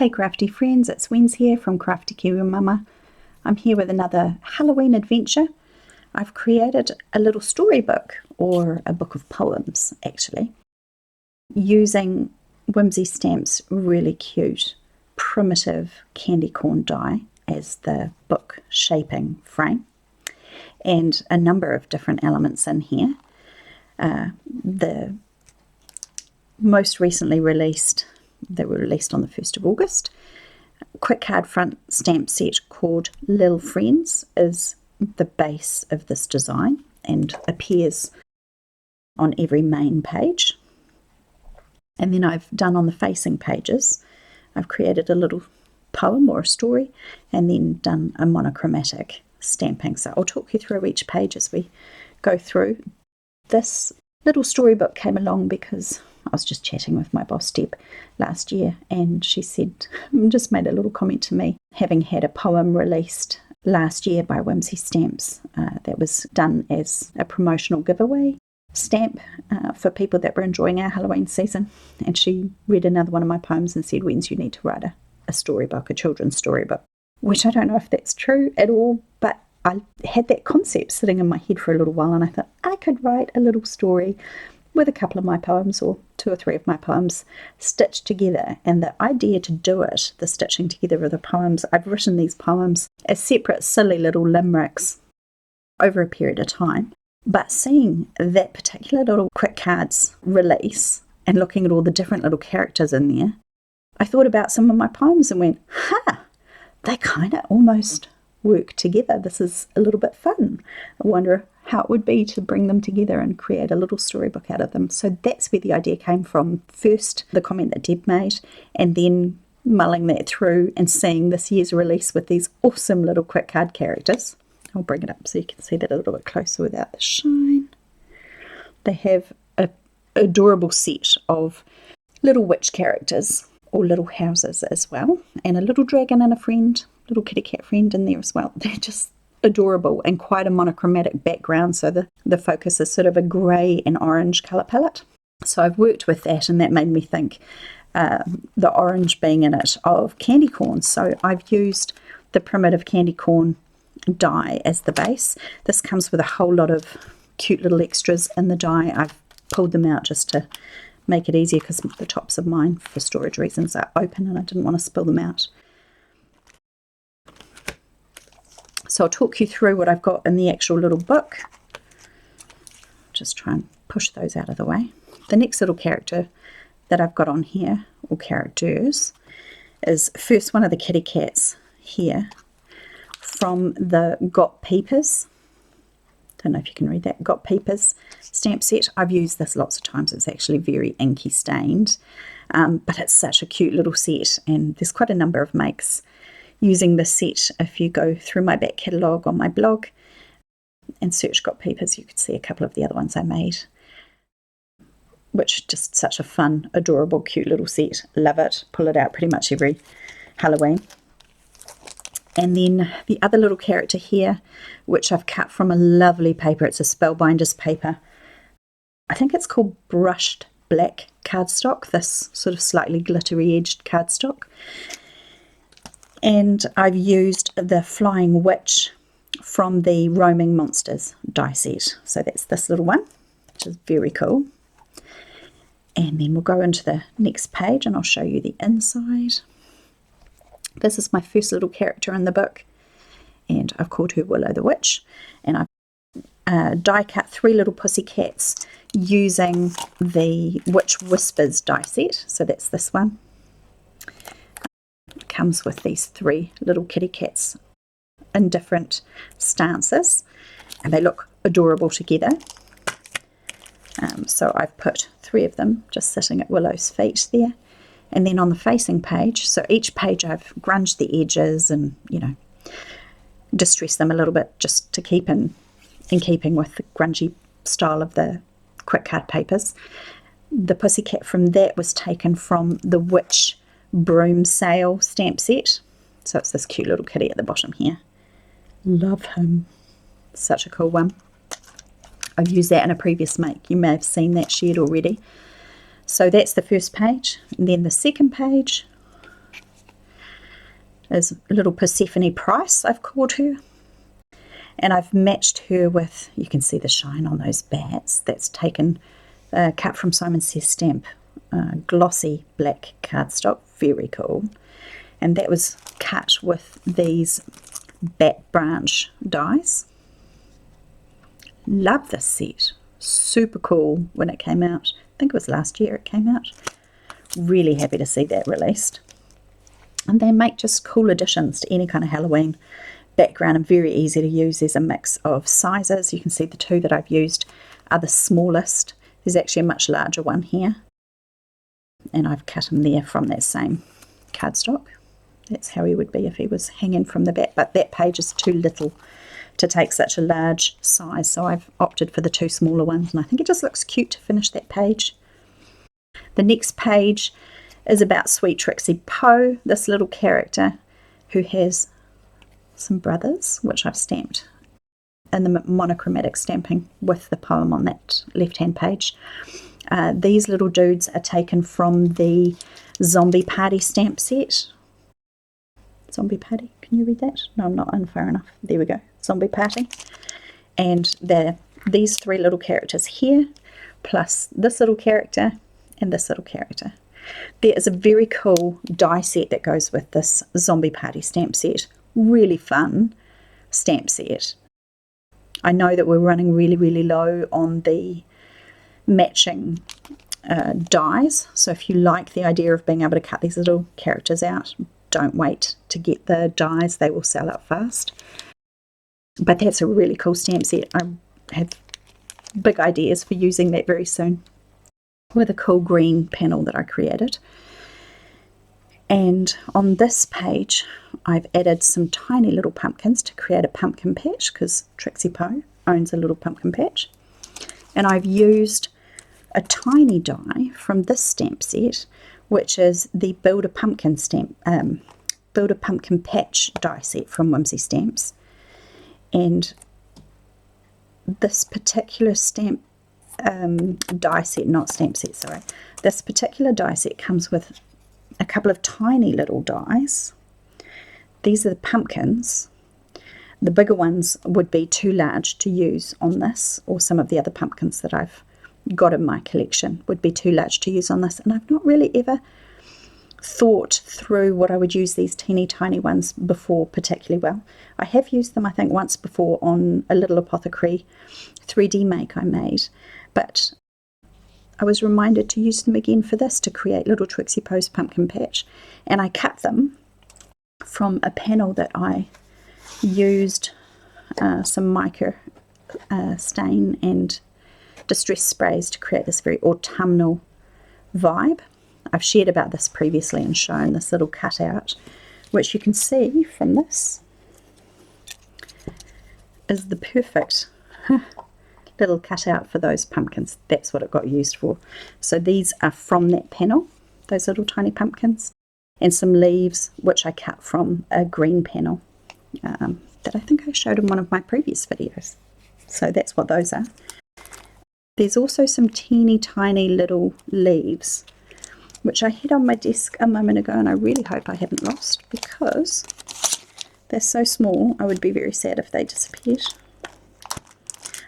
Hey crafty friends, it's Wens here from Crafty Kiwi Mama. I'm here with another Halloween adventure. I've created a little storybook, or a book of poems actually, using Whimsy Stamps' really cute primitive candy corn die as the book shaping frame, and a number of different elements in here. The most recently released, they were released on the 1st of August, quick card front stamp set called Lil Friends is the base of this design and appears on every main page. And then I've done on the facing pages, I've created a little poem or a story and then done a monochromatic stamping. So I'll talk you through each page as we go through. This little storybook came along because I was just chatting with my boss Deb last year, and she just made a little comment to me, having had a poem released last year by Whimsy Stamps that was done as a promotional giveaway stamp for people that were enjoying our Halloween season. And she read another one of my poems and said, "Wens, you need to write a storybook, a children's storybook," which I don't know if that's true at all, but I had that concept sitting in my head for a little while, and I thought I could write a little story with a couple of my poems, or 2 or 3 of my poems, stitched together. And the idea to do it, the stitching together of the poems, I've written these poems as separate silly little limericks over a period of time. But seeing that particular little quick cards release and looking at all the different little characters in there, I thought about some of my poems and went, they kind of almost work together. This is a little bit fun. I wonder how it would be to bring them together and create a little storybook out of them. So that's where the idea came from. First, the comment that Deb made, and then mulling that through and seeing this year's release with these awesome little quick card characters. I'll bring it up so you can see that a little bit closer without the shine. They have an adorable set of little witch characters, or little houses as well, and a little dragon and a friend, little kitty cat friend in there as well. They're just adorable, and quite a monochromatic background, so the focus is sort of a grey and orange colour palette. So I've worked with that, and that made me think, the orange being in it, of candy corn. So I've used the primitive candy corn die as the base. This comes with a whole lot of cute little extras in the die. I've pulled them out just to make it easier because the tops of mine, for storage reasons, are open and I didn't want to spill them out. So I'll talk you through what I've got in the actual little book. Just try and push those out of the way. The next little character that I've got on here, or characters, is first one of the kitty cats here from the Got Peepers. Don't know if you can read that. Got Peepers stamp set. I've used this lots of times. It's actually very inky stained, but it's such a cute little set, and there's quite a number of makes using this set. If you go through my back catalogue on my blog and search Got Peepers, you could see a couple of the other ones I made, which just such a fun, adorable, cute little set. Love it. Pull it out pretty much every Halloween. And then the other little character here, which I've cut from a lovely paper. It's a Spellbinders paper. I think it's called brushed black cardstock, this sort of slightly glittery edged cardstock. And I've used the Flying Witch from the Roaming Monsters die set. So that's this little one, which is very cool. And then we'll go into the next page and I'll show you the inside. This is my first little character in the book, and I've called her Willow the Witch. And I've die cut 3 little pussy cats using the Witch Whispers die set. So that's this one. It comes with these 3 little kitty cats in different stances, and they look adorable together. So I've put 3 of them just sitting at Willow's feet there. And then on the facing page, so each page I've grunged the edges and, distressed them a little bit just to keep in keeping with the grungy style of the quick card papers. The pussycat from that was taken from the Witch Broom Sale stamp set. So it's this cute little kitty at the bottom here. Love him. Such a cool one. I've used that in a previous make. You may have seen that shared already. So that's the first page. And then the second page is little Persephone Price, I've called her. And I've matched her with, you can see the shine on those bats. That's taken, cut from Simon Says Stamp, glossy black cardstock, very cool. And that was cut with these bat branch dies. Love this set, super cool when it came out. I think it was last year it came out. Really happy to see that released. And they make just cool additions to any kind of Halloween background and very easy to use. There's a mix of sizes. You can see the two that I've used are the smallest. There's actually a much larger one here, and I've cut him there from that same cardstock. That's how he would be if he was hanging from the back, but that page is too little to take such a large size, so I've opted for the two smaller ones, and I think it just looks cute to finish that page. The next page is about Sweet Trixie Poe, this little character who has some brothers, which I've stamped in the monochromatic stamping with the poem on that left-hand page. These little dudes are taken from the Zombie Party stamp set. Zombie Party, can you read that? No, I'm not in far enough. There we go, Zombie Party. And these three little characters here, plus this little character and this little character. There is a very cool die set that goes with this Zombie Party stamp set. Really fun stamp set. I know that we're running really, really low on the matching dies, so if you like the idea of being able to cut these little characters out, don't wait to get the dies, they will sell out fast. But that's a really cool stamp set. I have big ideas for using that very soon with a cool green panel that I created. And on this page I've added some tiny little pumpkins to create a pumpkin patch, because Trixie Poe owns a little pumpkin patch. And I've used a tiny die from this stamp set, which is the Build a Pumpkin Patch die set from Whimsy Stamps. And this particular die set, this particular die set comes with a couple of tiny little dies. These are the pumpkins. The bigger ones would be too large to use on this, or some of the other pumpkins that I've got in my collection would be too large to use on this, and I've not really ever thought through what I would use these teeny tiny ones before particularly well. I have used them, I think, once before on a little apothecary 3D make I made, but I was reminded to use them again for this to create little Trixie Poe's pumpkin patch, and I cut them from a panel that I used some mica stain and distress sprays to create this very autumnal vibe. I've shared about this previously and shown this little cutout, which you can see from this is the perfect little cutout for those pumpkins. That's what it got used for. So these are from that panel, those little tiny pumpkins, and some leaves which I cut from a green panel that I think I showed in one of my previous videos. So that's what those are. There's also some teeny tiny little leaves which I had on my desk a moment ago, and I really hope I haven't lost, because they're so small I would be very sad if they disappeared.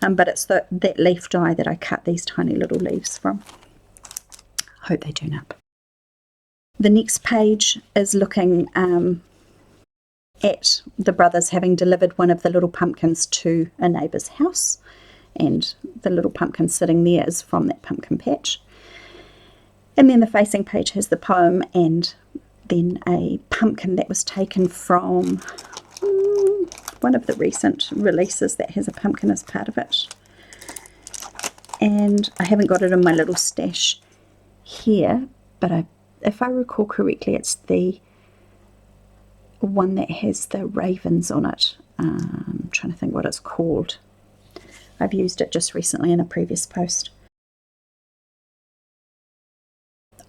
But it's that leaf die that I cut these tiny little leaves from. Hope they turn up. The next page is looking at the brothers having delivered one of the little pumpkins to a neighbour's house, and the little pumpkin sitting there is from that pumpkin patch. And then the facing page has the poem, and then a pumpkin that was taken from one of the recent releases that has a pumpkin as part of it. And I haven't got it in my little stash here, but if I recall correctly, it's the one that has the ravens on it. I'm trying to think what it's called. I've used it just recently in a previous post.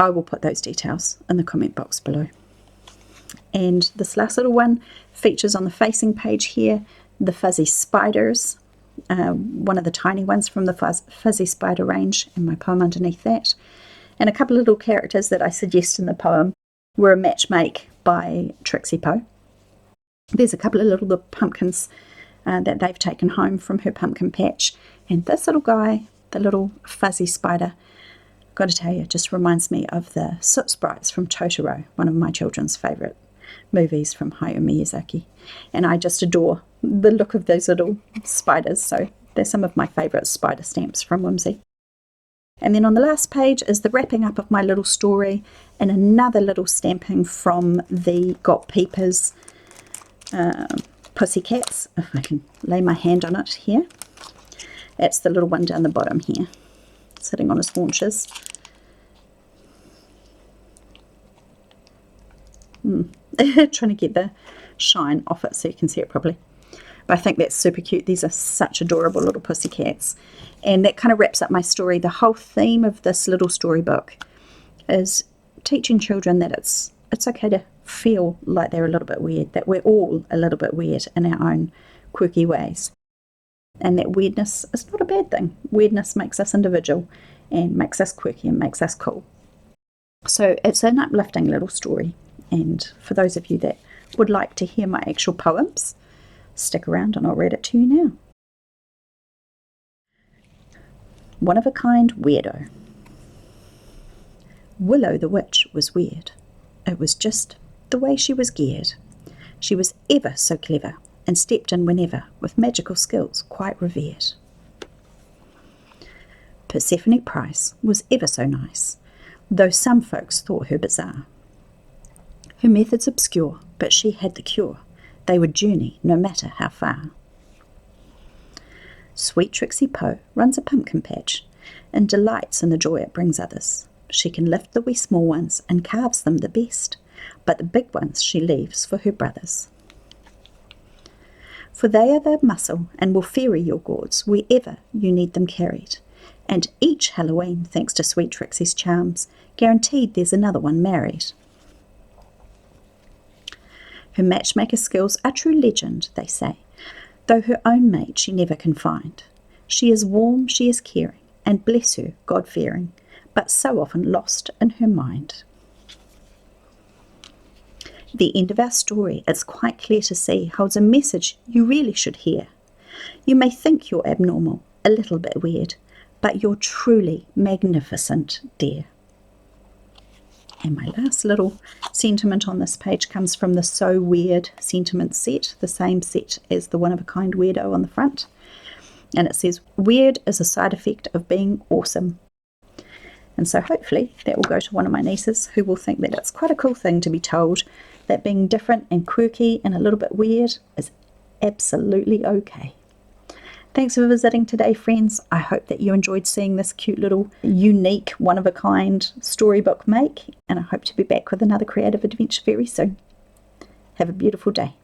I will put those details in the comment box below. And this last little one features on the facing page here the fuzzy spiders, one of the tiny ones from the fuzzy spider range, and my poem underneath that. And a couple of little characters that I suggest in the poem were a match make by Trixie Poe. There's a couple of little pumpkins that they've taken home from her pumpkin patch. And this little guy, the little fuzzy spider, got to tell you, just reminds me of the soot sprites from Totoro, one of my children's favourite movies from Hayao Miyazaki. And I just adore the look of those little spiders. So they're some of my favourite spider stamps from Whimsy. And then on the last page is the wrapping up of my little story and another little stamping from the Got Peepers Pussycats, if I can lay my hand on it here. That's the little one down the bottom here, sitting on his haunches. Trying to get the shine off it so you can see it properly. But I think that's super cute. These are such adorable little pussycats. And that kind of wraps up my story. The whole theme of this little storybook is teaching children that it's okay to feel like they're a little bit weird, that we're all a little bit weird in our own quirky ways. And that weirdness is not a bad thing. Weirdness makes us individual and makes us quirky and makes us cool. So it's an uplifting little story. And for those of you that would like to hear my actual poems, stick around and I'll read it to you now. One of a kind weirdo. Willow the witch was weird. It was just the way she was geared. She was ever so clever and stepped in whenever with magical skills quite revered. Persephone Price was ever so nice, though some folks thought her bizarre. Her methods obscure, but she had the cure. They would journey no matter how far. Sweet Trixie Poe runs a pumpkin patch and delights in the joy it brings others. She can lift the wee small ones and carves them the best, but the big ones she leaves for her brothers. For they are the muscle and will ferry your gourds wherever you need them carried. And each Halloween, thanks to Sweet Trixie's charms, guaranteed there's another one married. Her matchmaker skills are true legend, they say, though her own mate she never can find. She is warm, she is caring, and bless her, God-fearing, but so often lost in her mind. The end of our story, it's quite clear to see, holds a message you really should hear. You may think you're abnormal, a little bit weird, but you're truly magnificent, dear. And my last little sentiment on this page comes from the So Weird sentiment set, the same set as the One of a Kind weirdo on the front. And it says, weird is a side effect of being awesome. And so hopefully that will go to one of my nieces who will think that it's quite a cool thing to be told that being different and quirky and a little bit weird is absolutely okay. Thanks for visiting today, friends. I hope that you enjoyed seeing this cute little unique one-of-a-kind storybook make, and I hope to be back with another creative adventure very soon. Have a beautiful day.